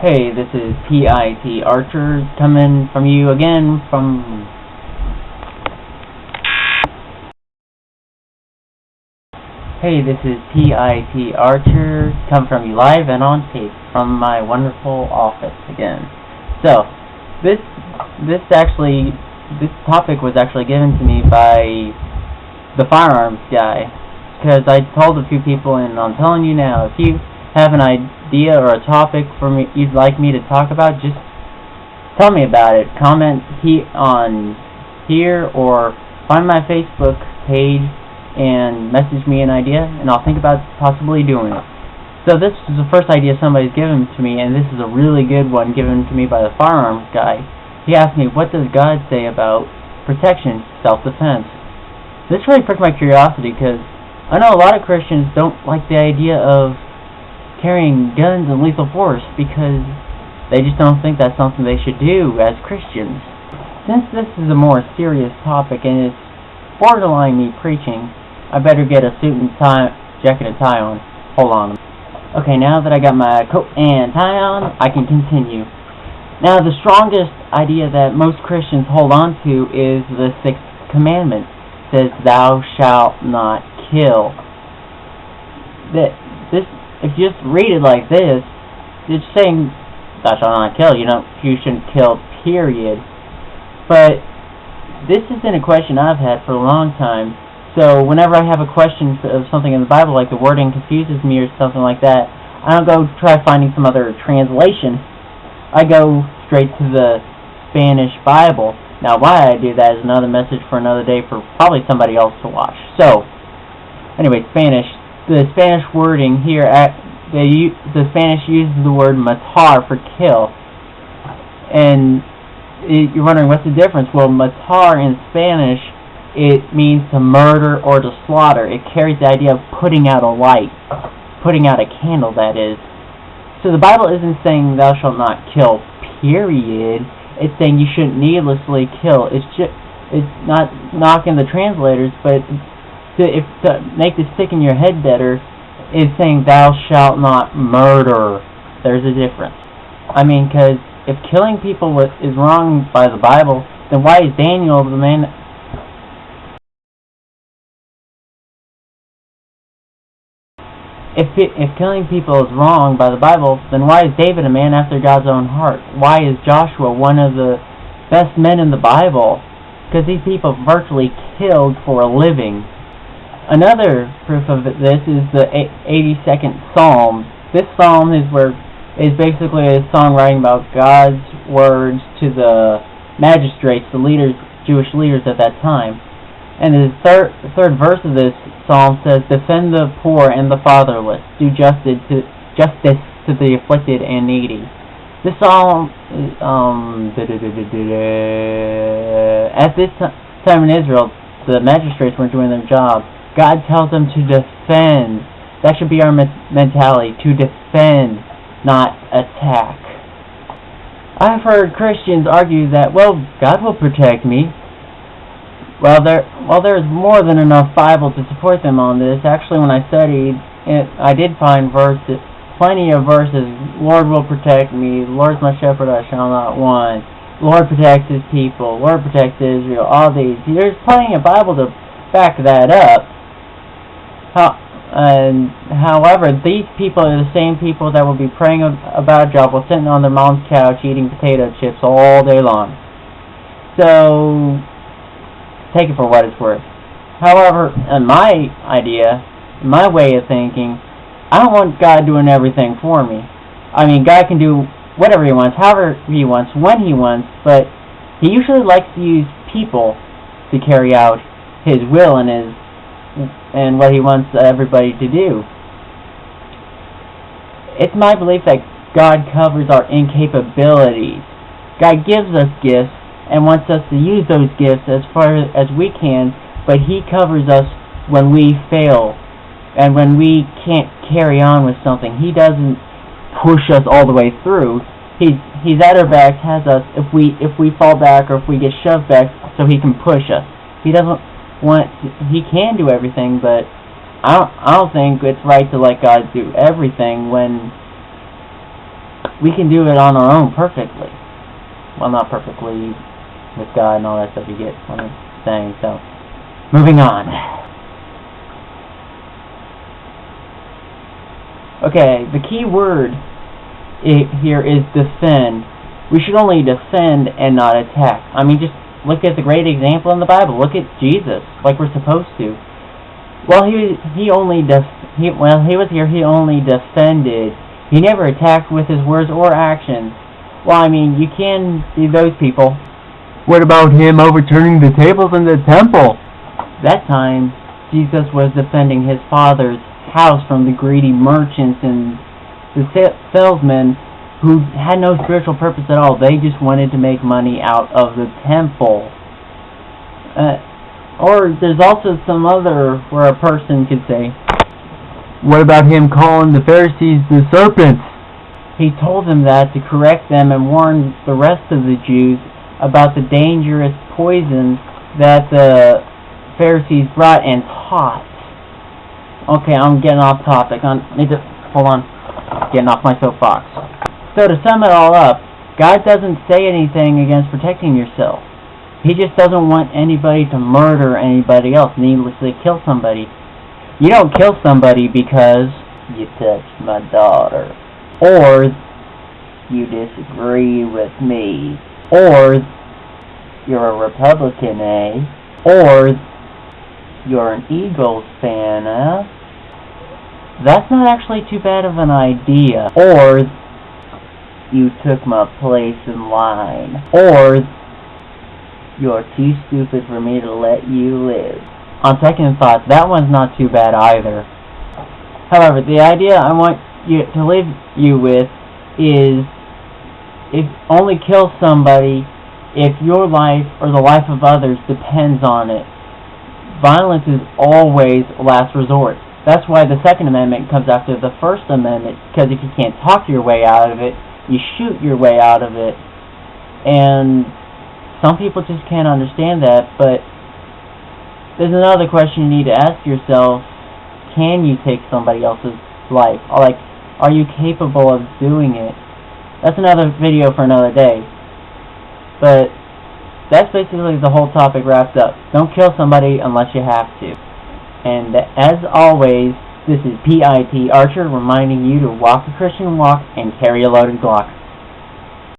Hey, this is PIT Archer coming from you again from... Hey, this is PIT Archer coming from you live and on tape from my wonderful office again. So, this topic was actually given to me by the firearms guy, because I told a few people, and I'm telling you now, if you have an idea or a topic for me you'd like me to talk about, just tell me about it. Comment on here or find my Facebook page and message me an idea, and I'll think about possibly doing it. So this is the first idea somebody's given to me, and this is a really good one given to me by the firearms guy. He asked me, what does God say about protection, self-defense? This really pricked my curiosity, because I know a lot of Christians don't like the idea of carrying guns and lethal force, because they just don't think that's something they should do as Christians. Since this is a more serious topic and it's borderline me preaching, I better get a suit and tie, jacket and tie on. Hold on. Okay, now that I got my coat and tie on, I can continue. Now, the strongest idea that most Christians hold on to is the sixth commandment. It says, "Thou shalt not kill." If you just read it like this, it's saying, "Thou shalt not kill." You shouldn't kill, period. But this has been a question I've had for a long time. So whenever I have a question of something in the Bible, like the wording confuses me or something like that, I don't go try finding some other translation. I go straight to the Spanish Bible. Now, why I do that is another message for another day for probably somebody else to watch. So, anyway, Spanish. The Spanish wording here, the Spanish uses the word matar for kill. And you're wondering, what's the difference? Well, matar in Spanish, it means to murder or to slaughter. It carries the idea of putting out a light, putting out a candle, that is. So the Bible isn't saying thou shalt not kill, period. It's saying you shouldn't needlessly kill. It's not knocking the translators, but to make this stick in your head better, is saying thou shalt not murder. There's a difference. I mean, because if killing people is wrong by the Bible, then why is Daniel the man... If killing people is wrong by the Bible, then why is David a man after God's own heart? Why is Joshua one of the best men in the Bible? Because these people virtually killed for a living. Another proof of this is the 82nd Psalm. This psalm is basically a song writing about God's words to the magistrates, the leaders, Jewish leaders at that time. And the third verse of this psalm says, "Defend the poor and the fatherless, do justice to the afflicted and needy." This psalm, at this time in Israel, the magistrates weren't doing their job. God tells them to defend. That should be our mentality, to defend, not attack. I've heard Christians argue that, well, God will protect me. Well, there's more than enough Bible to support them on this. Actually, when I studied, I did find plenty of verses. Lord will protect me. Lord's my shepherd, I shall not want. Lord protects his people. Lord protects Israel. All these. There's plenty of Bible to back that up. However, these people are the same people that will be praying about a job while sitting on their mom's couch eating potato chips all day long. So, take it for what it's worth. However, in my idea, my way of thinking, I don't want God doing everything for me. I mean, God can do whatever he wants, however he wants, when he wants, but he usually likes to use people to carry out his will and what he wants everybody to do. It's my belief that God covers our incapabilities. God gives us gifts and wants us to use those gifts as far as we can, but he covers us when we fail and when we can't carry on with something. He doesn't push us all the way through. He's at our backs, has us if we fall back or if we get shoved back, so he can push us. He can do everything, but I don't think it's right to let God do everything when we can do it on our own perfectly. Well, not perfectly with God and all that stuff, you get what I'm saying. So, moving on. Okay, the key word here is defend. We should only defend and not attack. I mean, just look at the great example in the Bible. Look at Jesus, like we're supposed to. Well, he was here, he only defended. He never attacked with his words or actions. Well, I mean, you can be those people. What about him overturning the tables in the temple? That time, Jesus was defending his Father's house from the greedy merchants and the salesmen who had no spiritual purpose at all. They just wanted to make money out of the temple. Or there's also some other where a person could say, what about him calling the Pharisees the serpents? He told them that to correct them and warn the rest of the Jews about the dangerous poison that the Pharisees brought and taught. Okay, I'm getting off topic. Hold on. Getting off my soapbox. So to sum it all up, God doesn't say anything against protecting yourself. He just doesn't want anybody to murder anybody else, needlessly kill somebody. You don't kill somebody because you touched my daughter, or you disagree with me, or you're a Republican, or you're an Eagles fan, That's not actually too bad of an idea. Or you took my place in line, or you're too stupid for me to let you live. On second thought, that one's not too bad either. However, the idea I want you to leave you with is, if only kill somebody if your life or the life of others depends on it. Violence is always last resort. That's why the Second Amendment comes after the First Amendment, because if you can't talk your way out of it, you shoot your way out of it. And some people just can't understand that, but there's another question you need to ask yourself. Can you take somebody else's life? Like, are you capable of doing it? That's another video for another day. But that's basically the whole topic wrapped up. Don't kill somebody unless you have to. And as always, this is PIT Archer reminding you to walk the Christian walk and carry a loaded Glock.